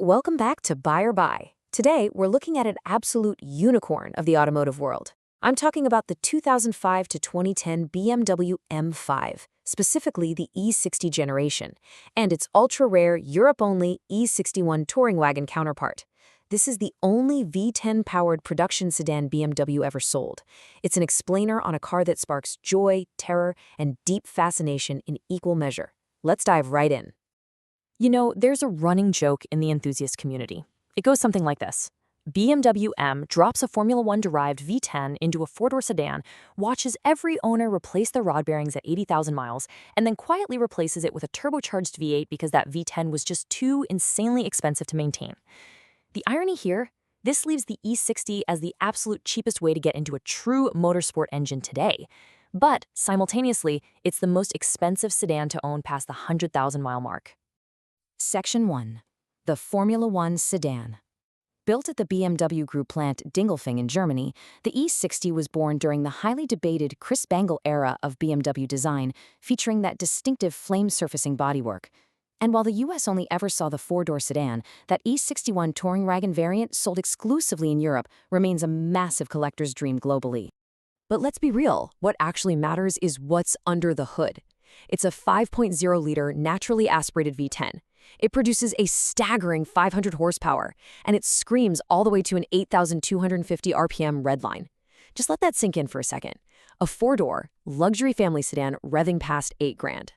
Welcome back to Buy or Buy. Today, we're looking at an absolute unicorn of the automotive world. I'm talking about the 2005 to 2010 BMW M5, specifically the E60 generation, and its ultra-rare, Europe-only E61 Touring wagon counterpart. This is the only V10-powered production sedan BMW ever sold. It's an explainer on a car that sparks joy, terror, and deep fascination in equal measure. Let's dive right in. You know, there's a running joke in the enthusiast community. It goes something like this. BMW M drops a Formula One derived V10 into a four-door sedan, watches every owner replace their rod bearings at 80,000 miles, and then quietly replaces it with a turbocharged V8 because that V10 was just too insanely expensive to maintain. The irony here, this leaves the E60 as the absolute cheapest way to get into a true motorsport engine today. But simultaneously, it's the most expensive sedan to own past the 100,000-mile mark. Section 1. The Formula One Sedan. Built at the BMW Group plant Dingolfing in Germany, the E60 was born during the highly debated Chris Bangle era of BMW design, featuring that distinctive flame-surfacing bodywork. And while the US only ever saw the four-door sedan, that E61 Touring wagon variant sold exclusively in Europe remains a massive collector's dream globally. But let's be real, what actually matters is what's under the hood. It's a 5.0-liter naturally aspirated V10. It produces a staggering 500 horsepower, and it screams all the way to an 8,250 RPM redline. Just let that sink in for a second. A four-door, luxury family sedan revving past $8,000.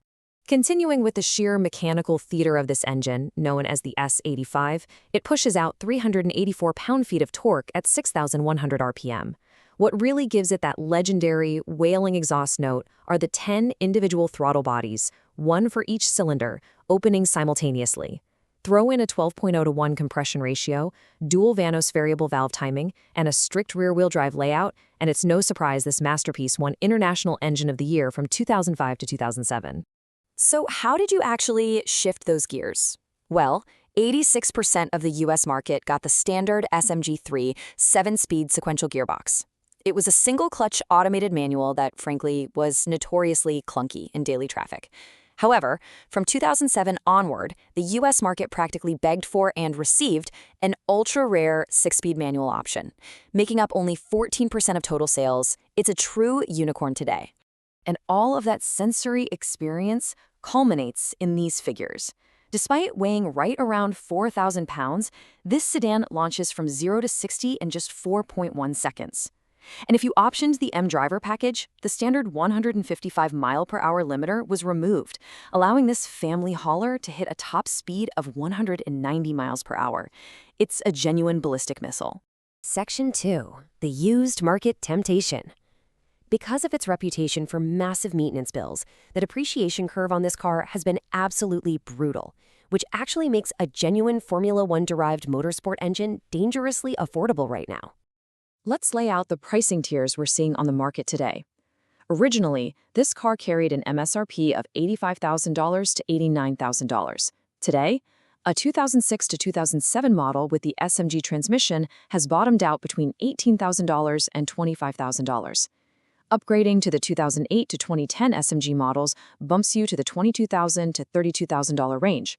Continuing with the sheer mechanical theater of this engine, known as the S85, it pushes out 384 pound-feet of torque at 6,100 RPM. What really gives it that legendary, wailing exhaust note are the 10 individual throttle bodies, one for each cylinder, opening simultaneously. Throw in a 12.0-to-1 compression ratio, dual VANOS variable valve timing, and a strict rear-wheel drive layout, and it's no surprise this masterpiece won International Engine of the Year from 2005 to 2007. So how did you actually shift those gears? Well, 86% of the US market got the standard SMG III 7-speed sequential gearbox. It was a single-clutch automated manual that, frankly, was notoriously clunky in daily traffic. However, from 2007 onward, the US market practically begged for and received an ultra-rare 6-speed manual option. Making up only 14% of total sales, it's a true unicorn today. And all of that sensory experience culminates in these figures. Despite weighing right around 4,000 pounds, this sedan launches from 0 to 60 in just 4.1 seconds. And if you optioned the M Driver package, the standard 155 mile-per-hour limiter was removed, allowing this family hauler to hit a top speed of 190 miles per hour. It's a genuine ballistic missile. Section 2. The Used Market Temptation. Because of its reputation for massive maintenance bills, the depreciation curve on this car has been absolutely brutal, which actually makes a genuine Formula One-derived motorsport engine dangerously affordable right now. Let's lay out the pricing tiers we're seeing on the market today. Originally, this car carried an MSRP of $85,000 to $89,000. Today, a 2006 to 2007 model with the SMG transmission has bottomed out between $18,000 and $25,000. Upgrading to the 2008 to 2010 SMG models bumps you to the $22,000 to $32,000 range.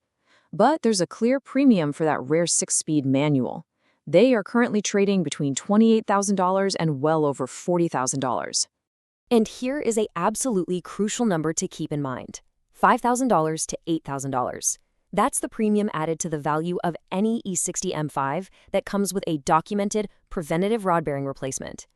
But there's a clear premium for that rare 6-speed manual. They are currently trading between $28,000 and well over $40,000. And here is an absolutely crucial number to keep in mind: $5,000 to $8,000. That's the premium added to the value of any E60 M5 that comes with a documented preventative rod bearing replacement.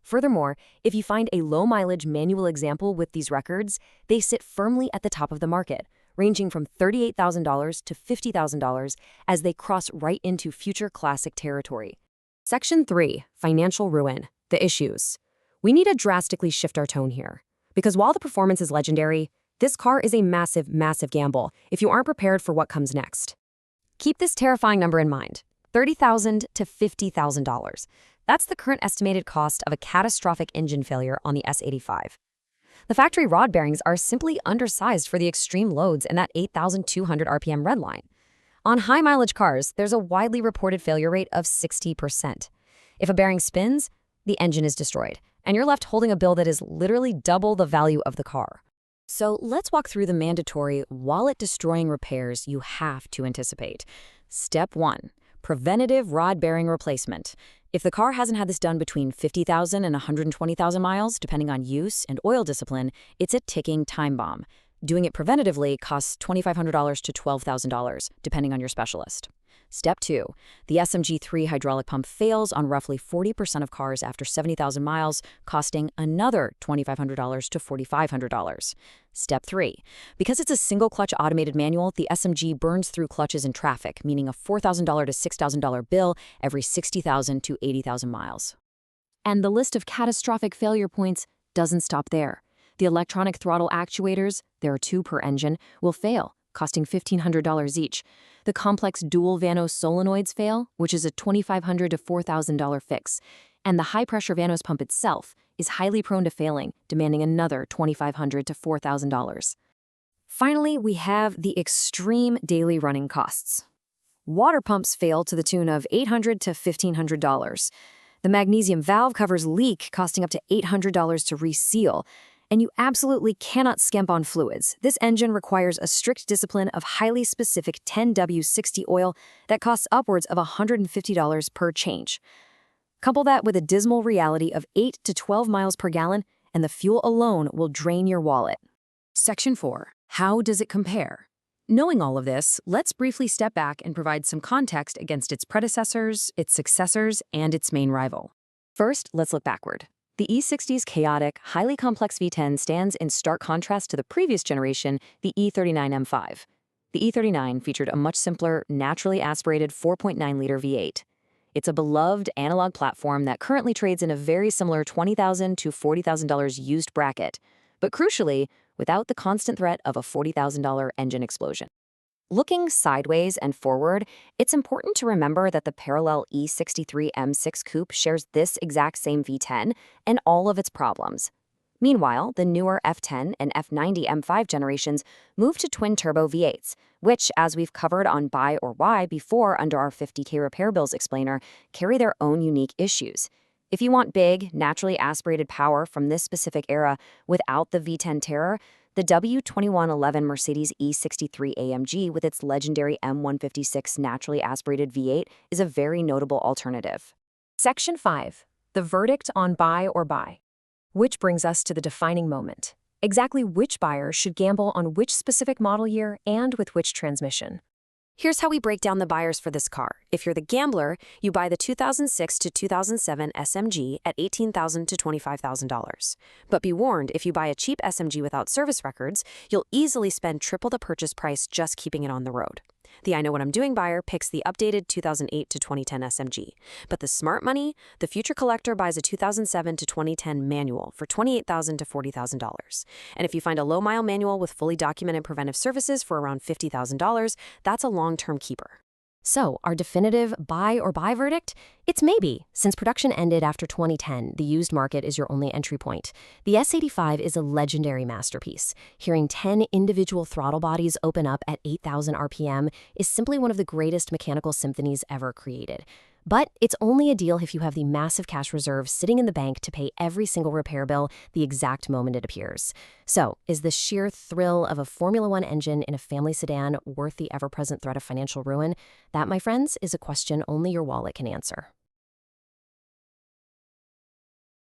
Furthermore, if you find a low-mileage manual example with these records, they sit firmly at the top of the market, ranging from $38,000 to $50,000 as they cross right into future classic territory. Section 3. Financial ruin. The issues. We need to drastically shift our tone here. Because while the performance is legendary, this car is a massive, massive gamble if you aren't prepared for what comes next. Keep this terrifying number in mind: $30,000 to $50,000. That's the current estimated cost of a catastrophic engine failure on the S85. The factory rod bearings are simply undersized for the extreme loads in that 8,200 RPM redline. On high-mileage cars, there's a widely reported failure rate of 60%. If a bearing spins, the engine is destroyed, and you're left holding a bill that is literally double the value of the car. So let's walk through the mandatory wallet-destroying repairs you have to anticipate. Step 1. Preventative rod bearing replacement. If the car hasn't had this done between 50,000 and 120,000 miles, depending on use and oil discipline, it's a ticking time bomb. Doing it preventatively costs $2,500 to $12,000, depending on your specialist. Step 2. The SMG III hydraulic pump fails on roughly 40% of cars after 70,000 miles, costing another $2,500 to $4,500. Step 3. Because it's a single-clutch automated manual, the SMG burns through clutches in traffic, meaning a $4,000 to $6,000 bill every 60,000 to 80,000 miles. And the list of catastrophic failure points doesn't stop there. The electronic throttle actuators, there are 2 per engine, will fail, costing $1,500 each. The complex dual VANOS solenoids fail, which is a $2,500 to $4,000 fix. And the high-pressure VANOS pump itself is highly prone to failing, demanding another $2,500 to $4,000. Finally, we have the extreme daily running costs. Water pumps fail to the tune of $800 to $1,500. The magnesium valve covers leak, costing up to $800 to reseal. And you absolutely cannot skimp on fluids. This engine requires a strict discipline of highly specific 10W60 oil that costs upwards of $150 per change. Couple that with a dismal reality of 8 to 12 miles per gallon, and the fuel alone will drain your wallet. Section 4. How does it compare? Knowing all of this, let's briefly step back and provide some context against its predecessors, its successors, and its main rival. First, let's look backward. The E60's chaotic, highly complex V10 stands in stark contrast to the previous generation, the E39 M5. The E39 featured a much simpler, naturally aspirated 4.9-liter V8. It's a beloved analog platform that currently trades in a very similar $20,000 to $40,000 used bracket, but crucially, without the constant threat of a $40,000 engine explosion. Looking sideways and forward, it's important to remember that the parallel E63 M6 Coupe shares this exact same V10 and all of its problems. Meanwhile, the newer F10 and F90 M5 generations move to twin-turbo V8s, which, as we've covered on Buy or Why before under our 50K repair bills explainer, carry their own unique issues. If you want big, naturally aspirated power from this specific era without the V10 terror, the W2111 Mercedes E63 AMG with its legendary M156 naturally aspirated V8 is a very notable alternative. Section 5. The verdict on Buy or Buy. Which brings us to the defining moment. Exactly which buyer should gamble on which specific model year and with which transmission. Here's how we break down the buyers for this car. If you're the gambler, you buy the 2006 to 2007 SMG at $18,000 to $25,000. But be warned, if you buy a cheap SMG without service records, you'll easily spend triple the purchase price just keeping it on the road. The I Know What I'm Doing buyer picks the updated 2008 to 2010 SMG. But the smart money, the future collector buys a 2007 to 2010 manual for $28,000 to $40,000. And if you find a low-mile manual with fully documented preventive services for around $50,000, that's a long-term keeper. So, our definitive buy or buy verdict? It's maybe. Since production ended after 2010, the used market is your only entry point. The S85 is a legendary masterpiece. Hearing 10 individual throttle bodies open up at 8,000 RPM is simply one of the greatest mechanical symphonies ever created. But it's only a deal if you have the massive cash reserve sitting in the bank to pay every single repair bill the exact moment it appears. So, is the sheer thrill of a Formula One engine in a family sedan worth the ever-present threat of financial ruin? That, my friends, is a question only your wallet can answer.